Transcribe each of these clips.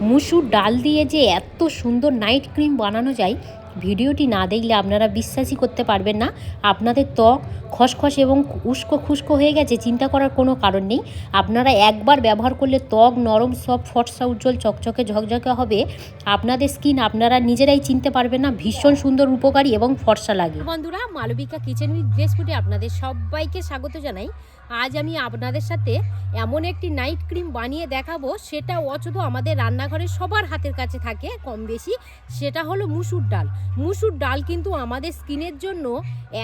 মুসুর ডাল দিয়ে যে এত সুন্দর নাইট ক্রিম বানানো যায়, ভিডিওটি না দেখলে আপনারা বিশ্বাসই করতে পারবেন না। আপনাদের ত্বক খসখস এবং উস্কো খুস্কো হয়ে গেছে, চিন্তা করার কোনো কারণ নেই। আপনারা একবার ব্যবহার করলে ত্বক নরম, সফট, ফর্সা, উজ্জ্বল, চকচকে, ঝকঝকে হবে। আপনাদের স্কিন আপনারা নিজেরাই চিনতে পারবেন না, ভীষণ সুন্দর, উপকারী এবং ফর্সা লাগে। বন্ধুরা, মালবিকা কিচেন উইথ গ্রেস ফুডে আপনাদের সবাইকে স্বাগত জানাই। আজ আমি আপনাদের সাথে এমন একটি নাইট ক্রিম বানিয়ে দেখাবো, সেটা অথচ আমাদের রান্নাঘরে সবার হাতের কাছে থাকে কম বেশি। সেটা হলো মুসুর ডাল। মুসুর ডাল কিন্তু আমাদের স্কিনের জন্য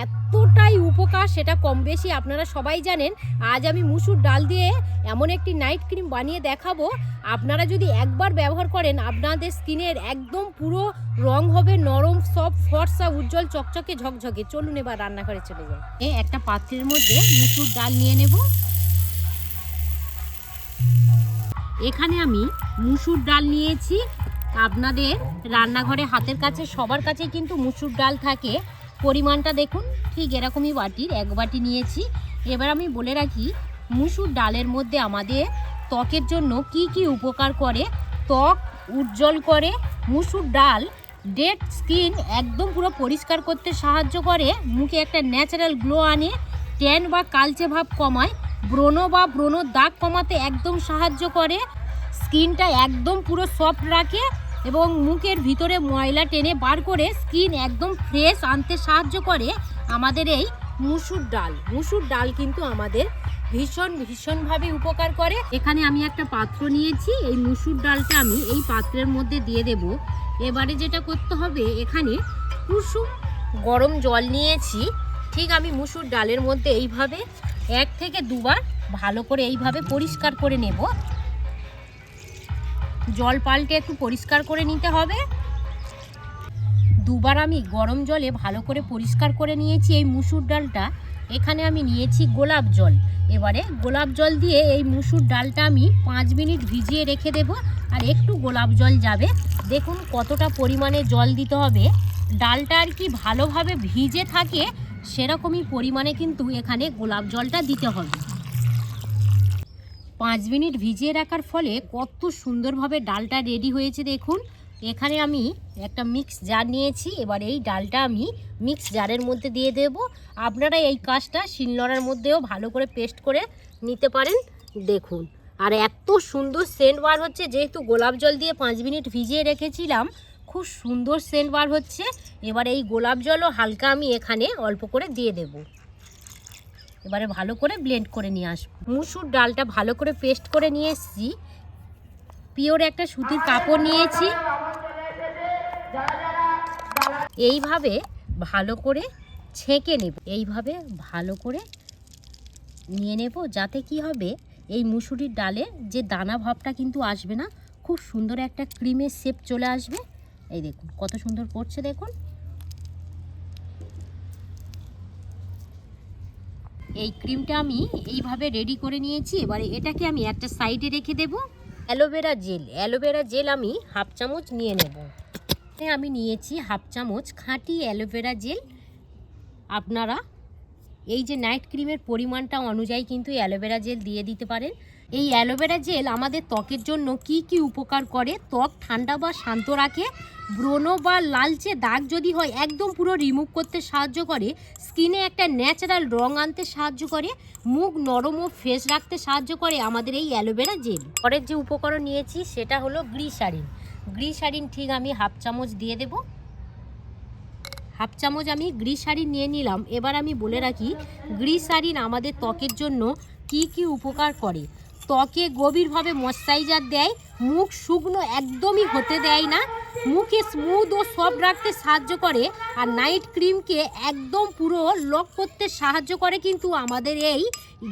এতটাই উপকার, সেটা কম বেশি আপনারা সবাই জানেন। আজ আমি মুসুর ডাল দিয়ে এমন একটি নাইট ক্রিম বানিয়ে দেখাবো, আপনারা যদি একবার ব্যবহার করেন আপনাদের স্কিনের একদম পুরো রং হবে নরম, সফট, ফর্সা, উজ্জ্বল, চকচকে, ঝকঝকে। চলুন এবার রান্নাঘরে চলে যাই। একটা পাত্রের মধ্যে মুসুর ডাল নিয়ে নেব। এখানে আমি মুসুর ডাল নিয়েছি। আপনাদের রান্নাঘরে হাতের কাছে সবার কাছে কিন্তু মুসুর ডাল থাকে। পরিমাণটা দেখুন, ঠিক এরকমই বাটির এক বাটি নিয়েছি। এবার আমি বলে রাখি, মুসুর ডালের মধ্যে আমাদের ত্বকের জন্য কি কি উপকার করে। ত্বক উজ্জ্বল করে। মুসুর ডাল ডেড স্কিন একদম পুরো পরিষ্কার করতে সাহায্য করে। মুখে একটা ন্যাচারাল গ্লো আনে। ট্যান বা কালচে ভাব কমায়। ব্রণ বা ব্রণর দাগ কমাতে একদম সাহায্য করে। স্কিনটা একদম পুরো সফট রাখে এবং মুখের ভিতরে ময়লা টেনে বার করে স্কিন একদম ফ্রেশ আনতে সাহায্য করে আমাদের এই মুসুর ডাল। মুসুর ডাল কিন্তু আমাদের ভীষণভাবে উপকার করে। এখানে আমি একটা পাত্র নিয়েছি। এই মুসুর ডালটা আমি এই পাত্রের মধ্যে দিয়ে দেব। এবারে যেটা করতে হবে, এখানে কুসুম গরম জল নিয়েছি। ঠিক আমি মুসুর ডালের মধ্যে এইভাবে 1 থেকে 2 বার ভালো করে এইভাবে পরিষ্কার করে নেব। জল পাল্টে একটু পরিষ্কার করে নিতে হবে। 2 বার আমি গরম জলে ভালো করে পরিষ্কার করে নিয়েছি এই মুসুর ডালটা। এখানে আমি নিয়েছি গোলাপ জল। এবারে গোলাপ জল দিয়ে এই মুসুর ডালটা আমি 5 মিনিট ভিজিয়ে রেখে দেব। আর একটু গোলাপ জল যাবে। দেখুন কতটা পরিমাণে জল দিতে হবে। ডালটা আর কি ভালোভাবে ভিজে থাকে সেরকমই পরিমাণে কিন্তু এখানে গোলাপ জলটা দিতে হবে। 5 মিনিট ভিজিয়ে রাখার ফলে কত সুন্দরভাবে ডালটা রেডি হয়েছে দেখুন। এখানে আমি একটা মিক্স জার নিয়েছি। এবার এই ডালটা আমি মিক্স জারের মধ্যে দিয়ে দেব। আপনারা এই কাজটা শিলনোড়ার মধ্যেও ভালো করে পেস্ট করে নিতে পারেন। দেখুন, আর এত সুন্দর সেন্ট বার হচ্ছে, যেহেতু গোলাপ জল দিয়ে 5 মিনিট ভিজিয়ে রেখেছিলাম, খুব সুন্দর সেন্ট বার হচ্ছে। এবার এই গোলাপ জলও হালকা আমি এখানে অল্প করে দিয়ে দেব। এবারে ভালো করে ব্লেন্ড করে নিয়ে আসবো। মুসুর ডালটা ভালো করে পেস্ট করে নিয়ে এসেছি। পিওর একটা সুতির কাপড় নিয়েছি। এইভাবে ভালো করে ছেঁকে নেব। এইভাবে ভালো করে নিয়ে নেব, যাতে কি হবে, এই মুসুরির ডালে যে দানা ভাবটা কিন্তু আসবে না। খুব সুন্দর একটা ক্রিমের শেপ চলে আসবে। এই দেখুন কত সুন্দর পড়ছে দেখুন। এই ক্রিমটা আমি এইভাবে রেডি করে নিয়েছি। এবারে এটাকে আমি একটা সাইডে রেখে দেব। অ্যালোভেরা জেল আমি 1/2 চামচ নিয়ে নেব। আমি নিয়েছি 1/2 চামচ খাঁটি অ্যালোভেরা জেল। আপনারা এই যে নাইট ক্রিমের পরিমাণটা অনুযায়ী কিন্তু অ্যালোভেরা জেল দিয়ে দিতে পারেন। এই অ্যালোভেরা জেল আমাদের ত্বকের জন্য কি কি উপকার করে, ত্বক ঠান্ডা বা শান্ত রাখে। ব্রণ বা লালচে দাগ যদি হয় একদম পুরো রিমুভ করতে সাহায্য করে। স্কিনে একটা ন্যাচারাল রং আনতে সাহায্য করে। মুখ নরম ও ফ্রেশ রাখতে সাহায্য করে আমাদের এই অ্যালোভেরা জেল। পরের যে উপকরণ নিয়েছি সেটা হলো গ্লিসারিন। ঠিক আমি 1/2 চামচ দিয়ে দেব। 1/2 চামচ আমি গ্লিসারিন নিয়ে নিলাম। এবার আমি বলে রাখি, গ্লিসারিন আমাদের ত্বকের জন্য কি কি উপকার করে। ত্বকে গভীরভাবে ময়েশ্চারাইজার দেয়। মুখ শুকনো একদমই হতে দেয় না। মুখে স্মুথ ও সফট রাখতে সাহায্য করে। আর নাইট ক্রিমকে একদম পুরো লক করতে সাহায্য করে কিন্তু আমাদের এই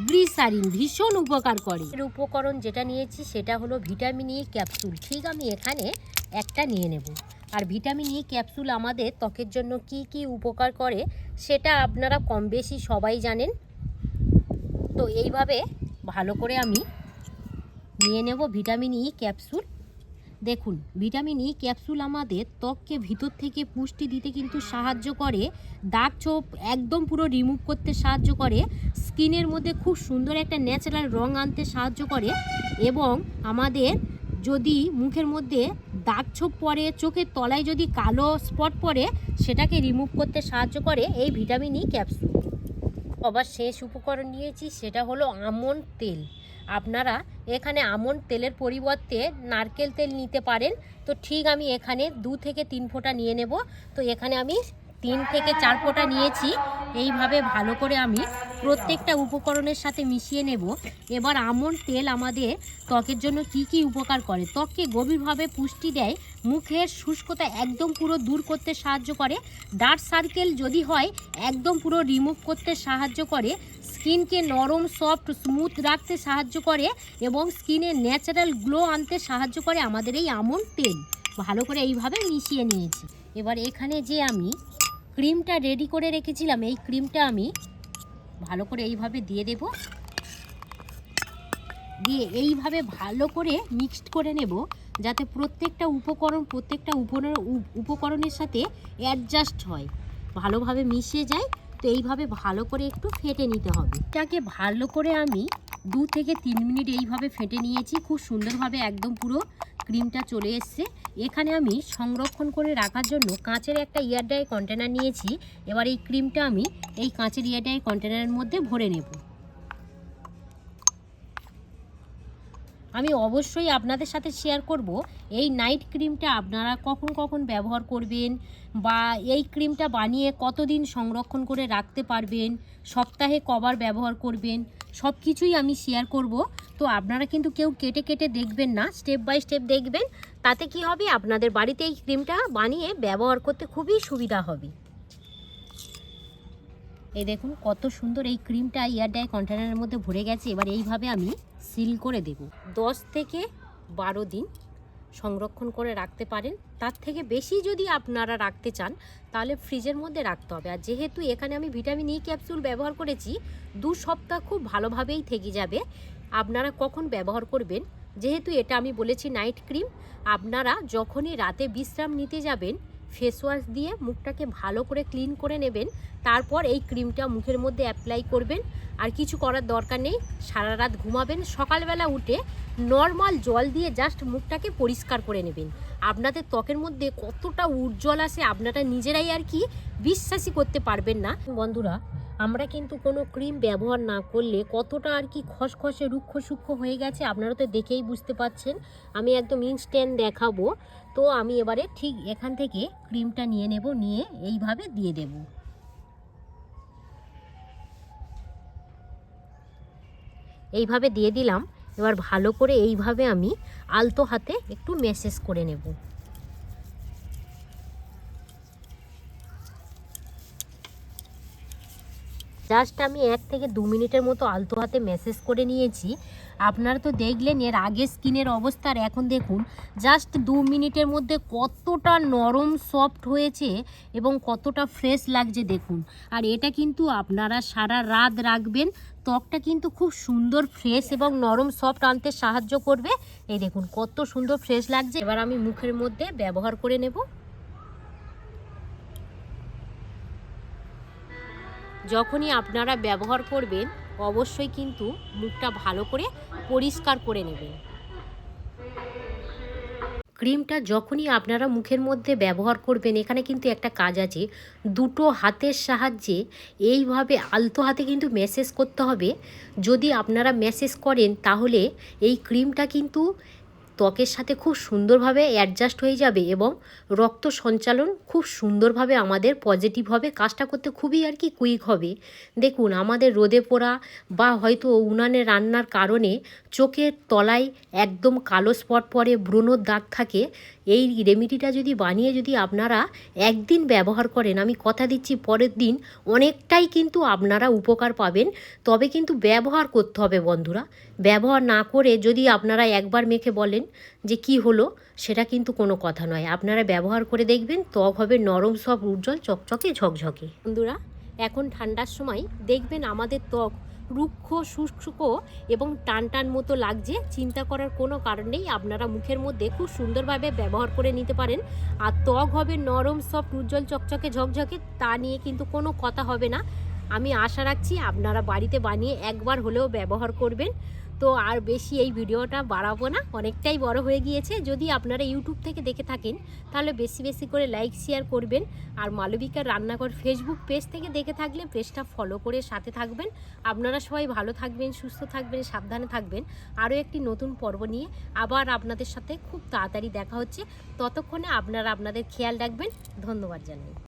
গ্লিসারিন ভীষণ উপকার করে। এর উপকরণ যেটা নিয়েছি সেটা হলো ভিটামিন ই ক্যাপসুল। ঠিক আমি এখানে একটা নিয়ে নেব। আর ভিটামিন ই ক্যাপসুল আমাদের ত্বকের জন্য কি কি উপকার করে সেটা আপনারা কম বেশি সবাই জানেন। তো এইভাবে ভালো করে আমি নিয়ে নেব ভিটামিন ই ক্যাপসুল। দেখুন, ভিটামিন ই ক্যাপসুল আমাদের ত্বককে ভিতর থেকে পুষ্টি দিতে কিন্তু সাহায্য করে। দাগ ছোপ একদম পুরো রিমুভ করতে সাহায্য করে। স্কিনের মধ্যে খুব সুন্দর একটা ন্যাচারাল রং আনতে সাহায্য করে এবং আমাদের যদি মুখের মধ্যে দাগ ছোপ পড়ে, চোখের তলায় যদি কালো স্পট পড়ে, সেটাকে রিমুভ করতে সাহায্য করে এই ভিটামিন ই ক্যাপসুল। আবার শেষ উপকরণ নিয়েছি, সেটা হলো আমন্ড তেল। আপনারা এখানে আমন্ড তেলের পরিবর্তে নারকেল তেল নিতে পারেন। তো ঠিক আমি এখানে 2 থেকে 3 ফোঁটা নিয়ে নেব। তো এখানে আমি 3 থেকে 4 ফোঁটা নিয়েছি। এইভাবে ভালো করে আমি প্রত্যেকটা উপকরণের সাথে মিশিয়ে নেব। এবার আমন্ড তেল আমাদের ত্বকের জন্য কি কি উপকার করে? ত্বককে গভীরভাবে পুষ্টি দেয়, মুখের শুষ্কতা একদম পুরো দূর করতে সাহায্য করে, ডার্ক সার্কেল যদি হয় একদম পুরো রিমুভ করতে সাহায্য করে, স্কিনকে নরম, সফট, স্মুথ রাখতে সাহায্য করে এবং স্কিনে ন্যাচারাল গ্লো আনতে সাহায্য করে আমাদের এই আমন্ড তেল। ভালো করে এইভাবে মিশিয়ে নিয়েছি। এবার এখানে যে আমি ক্রিমটা রেডি করে রেখেছিলাম, এই ক্রিমটা আমি ভালো করে এইভাবে দিয়ে দেব। দিয়ে এইভাবে ভালো করে মিক্সড করে নেব, যাতে প্রত্যেকটা উপকরণের সাথে অ্যাডজাস্ট হয়, ভালোভাবে মিশিয়ে যায়। তো এইভাবে ভালো করে একটু ফেটে নিতে হবে। এটাকে ভালো করে আমি 2 থেকে 3 মিনিট এইভাবে ফেটে নিয়েছি। খুব সুন্দরভাবে একদম পুরো ক্রিমটা চলে এসছে। এখানে আমি সংরক্ষণ করে রাখার জন্য কাঁচের একটা এয়ারটাইট কন্টেনার নিয়েছি। এবার এই ক্রিমটা আমি এই কাঁচের এয়ারটাইট কন্টেনারের মধ্যে ভরে নেব। আমি অবশ্যই আপনাদের সাথে শেয়ার করব এই নাইট ক্রিমটা আপনারা কখন কখন ব্যবহার করবেন, বা এই ক্রিমটা বানিয়ে কতদিন সংরক্ষণ করে রাখতে পারবেন, সপ্তাহে কবার ব্যবহার করবেন, সব কিছুই আমি শেয়ার করব। তো আপনারা কিন্তু কেউ কেটে কেটে দেখবেন না, স্টেপ বাই স্টেপ দেখবেন। তাতে কি হবে, আপনাদের বাড়িতে এই ক্রিমটা বানিয়ে ব্যবহার করতে খুবই সুবিধা হবে। এই দেখুন কত সুন্দর এই ক্রিমটা এয়ারটাইট কন্টেনারের মধ্যে ভরে গেছে। এবার এইভাবে আমি সিল করে দেব। 10 থেকে 12 দিন সংরক্ষণ করে রাখতে পারেন। তার থেকে বেশি যদি আপনারা রাখতে চান তাহলে ফ্রিজের মধ্যে রাখতে হবে। আর যেহেতু এখানে আমি ভিটামিন ই ক্যাপসুল ব্যবহার করেছি, 2 সপ্তাহ খুব ভালোভাবেই থেকে যাবে। আপনারা কখন ব্যবহার করবেন, যেহেতু এটা আমি বলেছি নাইট ক্রিম, আপনারা যখনই রাতে বিশ্রাম নিতে যাবেন ফেস ওয়াশ দিয়ে মুখটাকে ভালো করে ক্লিন করে নেবেন। তারপর এই ক্রিমটা মুখের মধ্যে অ্যাপ্লাই করবেন। আর কিছু করার দরকার নেই, সারা রাত ঘুমাবেন, সকালবেলা উঠে নর্মাল জল দিয়ে জাস্ট মুখটাকে পরিষ্কার করে নেবেন। আপনাদের ত্বকের মধ্যে কতটা উজ্জ্বল আসে আপনারা নিজেরাই আর কি বিশ্বাসই করতে পারবেন না। বন্ধুরা, আমরা কিন্তু কোনো ক্রিম ব্যবহার না করলে কতটা আর কি খসখসে রুক্ষ সূক্ষ্ম হয়ে গেছে আপনারা তো দেখেই বুঝতে পারছেন। আমি একদম ইনস্ট্যান্ট দেখাবো। তো আমি এবারে ঠিক এখান থেকে ক্রিমটা নিয়ে নেব, নিয়ে এইভাবে দিয়ে দেব। এইভাবে দিয়ে দিলাম। এবার ভালো করে এইভাবে আমি আলতো হাতে একটু ম্যাসেজ করে নেব। জাস্ট আমি 1 থেকে 2 মিনিটের মতো আলতো হাতে ম্যাসেজ করে নিয়েছি। আপনারা তো দেখলেন এর আগে স্কিনের অবস্থা, আর এখন দেখুন জাস্ট 2 মিনিটের মধ্যে কতটা নরম সফট হয়েছে এবং কতটা ফ্রেশ লাগছে দেখুন। আর এটা কিন্তু আপনারা সারা রাত রাখবেন, ত্বকটা কিন্তু খুব সুন্দর ফ্রেশ এবং নরম সফট আনতে সাহায্য করবে। এই দেখুন কত সুন্দর ফ্রেশ লাগছে। এবার আমি মুখের মধ্যে ব্যবহার করে নেব। যখনই আপনারা ব্যবহার করবেন অবশ্যই কিন্তু মুখটা ভালো করে পরিষ্কার করে নেবেন। ক্রিমটা যখনই আপনারা মুখের মধ্যে ব্যবহার করবেন, এখানে কিন্তু একটা কাজ আছে, 2 হাতের সাহায্যে এইভাবে আলতো হাতে কিন্তু ম্যাসেজ করতে হবে। যদি আপনারা ম্যাসেজ করেন তাহলে এই ক্রিমটা কিন্তু ত্বকের সাথে খুব সুন্দরভাবে অ্যাডজাস্ট হয়ে যাবে এবং রক্ত সঞ্চালন খুব সুন্দরভাবে আমাদের পজিটিভ হবে, কাজটা করতে খুবই আর কি কুইক হবে। দেখুন আমাদের রোদে পোড়া বা হয়তো উনানে রান্নার কারণে চোখের তলায় একদম কালো স্পট পড়ে, ব্রণর দাগ থাকে। এই রেমেডিটা যদি বানিয়ে যদি আপনারা একদিন ব্যবহার করেন, আমি কথা দিচ্ছি পরের দিন অনেকটাই কিন্তু আপনারা উপকার পাবেন। তবে কিন্তু ব্যবহার করতে হবে বন্ধুরা। ব্যবহার না করে যদি আপনারা একবার মেখে বলেন যে কি হলো, সেটা কিন্তু কোনো কথা নয়। আপনারা ব্যবহার করে দেখবেন, ত্বক হবে নরম, সব উজ্জ্বল, চকচকে, ঝকঝকে। বন্ধুরা, এখন ঠান্ডার সময় দেখবেন আমাদের ত্বক রুক্ষ, শুষ্ক এবং টান টান মতো লাগছে। চিন্তা করার কোনো কারণ নেই, আপনারা মুখের মধ্যে খুব সুন্দরভাবে ব্যবহার করে নিতে পারেন। আর ত্বক হবে নরম, সফট, উজ্জ্বল, চকচকে, ঝকঝকে, তা নিয়ে কিন্তু কোনো কথা হবে না। আমি আশা রাখছি আপনারা বাড়িতে বানিয়ে একবার হলেও ব্যবহার করবেন। তো আর বেশি এই ভিডিওটা বাড়াবো না, অনেকটাই বড় হয়ে গিয়েছে। যদি আপনারা ইউটিউব থেকে দেখে থাকেন তাহলে বেশি বেশি করে লাইক শেয়ার করবেন। আর মালবিকার রান্নাঘর ফেসবুক পেজ থেকে দেখে থাকলে পেজটা ফলো করে সাথে থাকবেন। আপনারা সবাই ভালো থাকবেন, সুস্থ থাকবেন, সাবধানে থাকবেন। আরও একটি নতুন পর্ব নিয়ে আবার আপনাদের সাথে খুব তাড়াতাড়ি দেখা হচ্ছে। ততক্ষণে আপনারা আপনাদের খেয়াল রাখবেন। ধন্যবাদ জানাই।